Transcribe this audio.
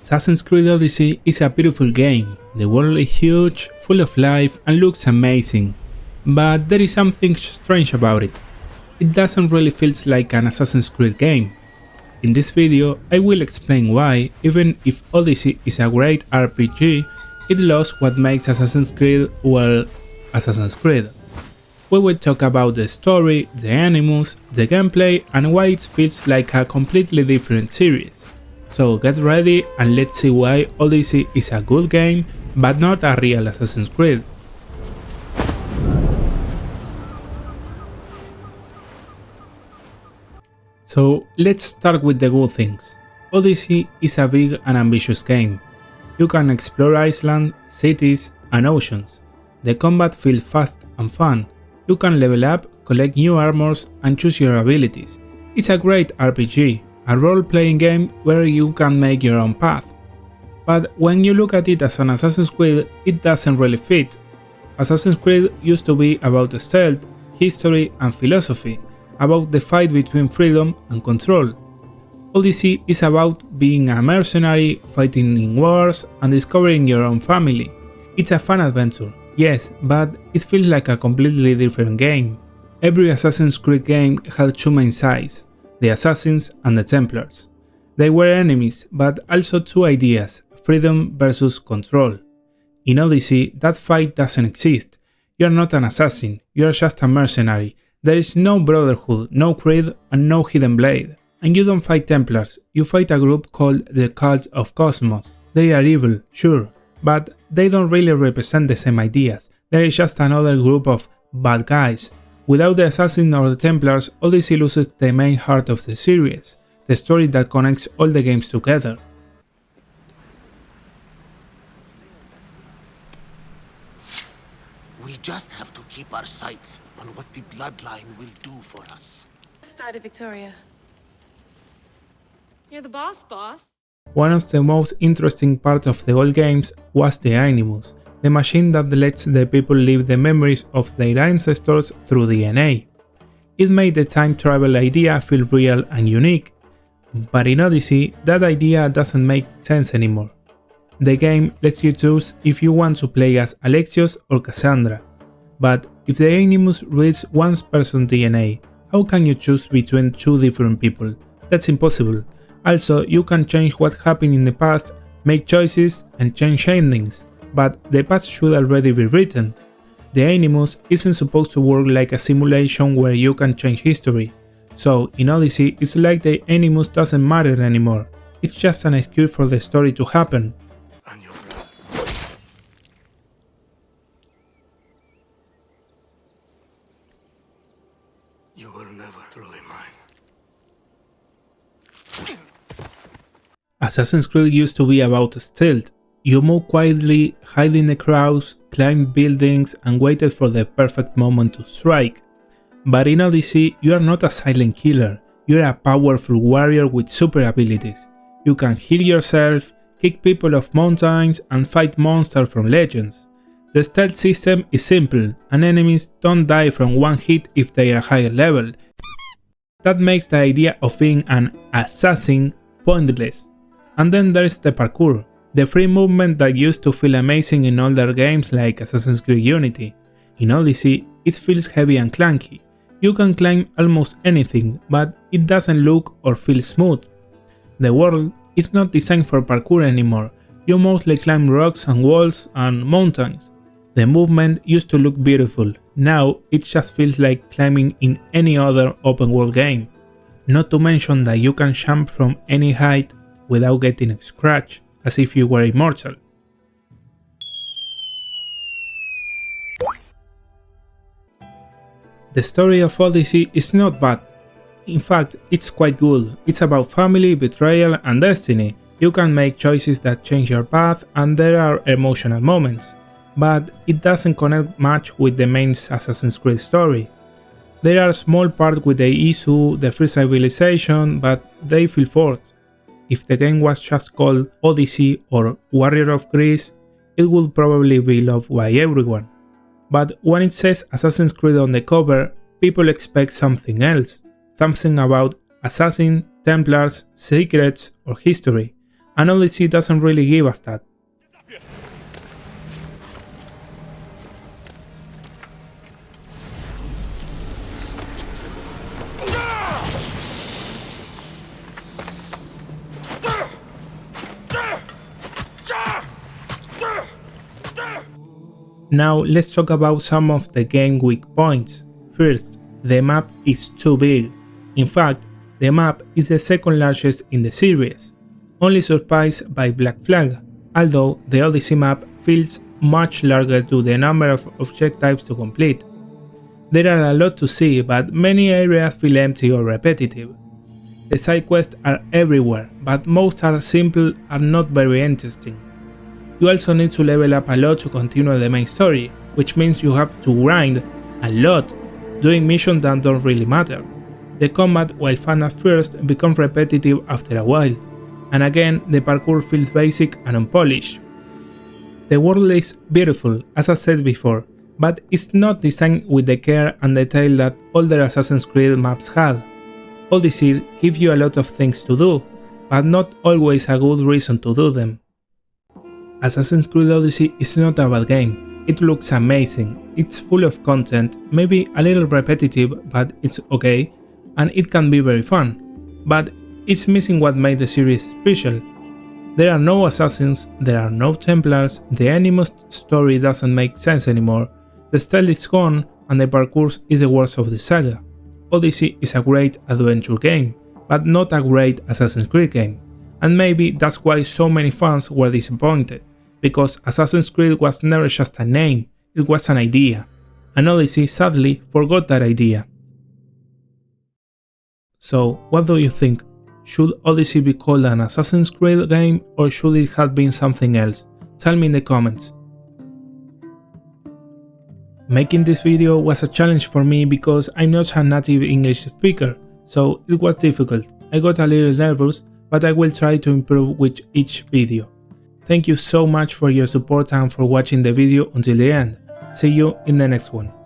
Assassin's Creed Odyssey is a beautiful game. The world is huge, full of life and looks amazing. But there is something strange about it. It doesn't really feel like an Assassin's Creed game. In this video I will explain why, even if Odyssey is a great RPG, it lost what makes Assassin's Creed, well, Assassin's Creed. We will talk about the story, the Animus, the gameplay and why it feels like a completely different series. So get ready and let's see why Odyssey is a good game, but not a real Assassin's Creed. So let's start with the good things. Odyssey is a big and ambitious game. You can explore Iceland, cities and oceans. The combat feels fast and fun. You can level up, collect new armors and choose your abilities. It's a great RPG, a role-playing game where you can make your own path. But when you look at it as an Assassin's Creed, it doesn't really fit. Assassin's Creed used to be about stealth, history and philosophy, about the fight between freedom and control. Odyssey is about being a mercenary, fighting in wars and discovering your own family. It's a fun adventure, yes, but it feels like a completely different game. Every Assassin's Creed game had two main sides, the Assassins and the Templars. They were enemies, but also two ideas, freedom versus control. In Odyssey, that fight doesn't exist. You are not an assassin, you are just a mercenary. There is no brotherhood, no creed and no hidden blade. And you don't fight Templars, you fight a group called the Cult of Cosmos. They are evil, sure, but they don't really represent the same ideas. There is just another group of bad guys. Without the Assassins or the Templars, Odyssey loses the main heart of the series, the story that connects all the games together. We just have to keep our sights on what the bloodline will do for us. Started Victoria. You're the boss, boss. One of the most interesting parts of the old games was the Animus, the machine that lets the people live the memories of their ancestors through DNA. It made the time travel idea feel real and unique, but in Odyssey that idea doesn't make sense anymore. The game lets you choose if you want to play as Alexios or Cassandra, but if the Animus reads one person's DNA, how can you choose between two different people? That's impossible. Also, you can change what happened in the past, make choices and change endings, but the past should already be written. The Animus isn't supposed to work like a simulation where you can change history, so in Odyssey it's like the Animus doesn't matter anymore, it's just an excuse for the story to happen. And your you will never truly mine. Assassin's Creed used to be about stealth. You moved quietly, hid in the crowds, climbed buildings and waited for the perfect moment to strike. But in Odyssey, you are not a silent killer, you are a powerful warrior with super abilities. You can heal yourself, kick people off mountains and fight monsters from legends. The stealth system is simple, and enemies don't die from one hit if they are higher level. That makes the idea of being an assassin pointless. And then there's the parkour, the free movement that used to feel amazing in older games like Assassin's Creed Unity. In Odyssey, it feels heavy and clunky. You can climb almost anything, but it doesn't look or feel smooth. The world is not designed for parkour anymore, you mostly climb rocks and walls and mountains. The movement used to look beautiful, now it just feels like climbing in any other open world game. Not to mention that you can jump from any height without getting scratched, as if you were immortal. The story of Odyssey is not bad. In fact, it's quite good. It's about family, betrayal and destiny. You can make choices that change your path and there are emotional moments. But it doesn't connect much with the main Assassin's Creed story. There are small parts with the issue, the free civilization, but they feel forced. If the game was just called Odyssey or Warrior of Greece, it would probably be loved by everyone. But when it says Assassin's Creed on the cover, people expect something else, something about Assassins, Templars, secrets or history. and Odyssey doesn't really give us that. Now let's talk about some of the game weak points. First, the map is too big. In fact, the map is the second largest in the series, only surpassed by Black Flag, although the Odyssey map feels much larger due to the number of object types to complete. There are a lot to see, but many areas feel empty or repetitive. The side quests are everywhere, but most are simple and not very interesting. You also need to level up a lot to continue the main story, which means you have to grind a lot, doing missions that don't really matter. The combat, while fun at first, becomes repetitive after a while, and again the parkour feels basic and unpolished. The world is beautiful, as I said before, but it's not designed with the care and detail that older Assassin's Creed maps had. Odyssey gives you a lot of things to do, but not always a good reason to do them. Assassin's Creed Odyssey is not a bad game. It looks amazing, it's full of content, maybe a little repetitive, but it's okay, and it can be very fun. But it's missing what made the series special. There are no assassins, there are no Templars, the Animus story doesn't make sense anymore, the style is gone, and the parkour is the worst of the saga. Odyssey is a great adventure game, but not a great Assassin's Creed game. And maybe that's why so many fans were disappointed, because Assassin's Creed was never just a name, it was an idea, and Odyssey sadly forgot that idea. So what do you think? Should Odyssey be called an Assassin's Creed game, or should it have been something else? Tell me in the comments. Making this video was a challenge for me because I'm not a native English speaker, so it was difficult. I got a little nervous, but I will try to improve with each video. Thank you so much for your support and for watching the video until the end. See you in the next one.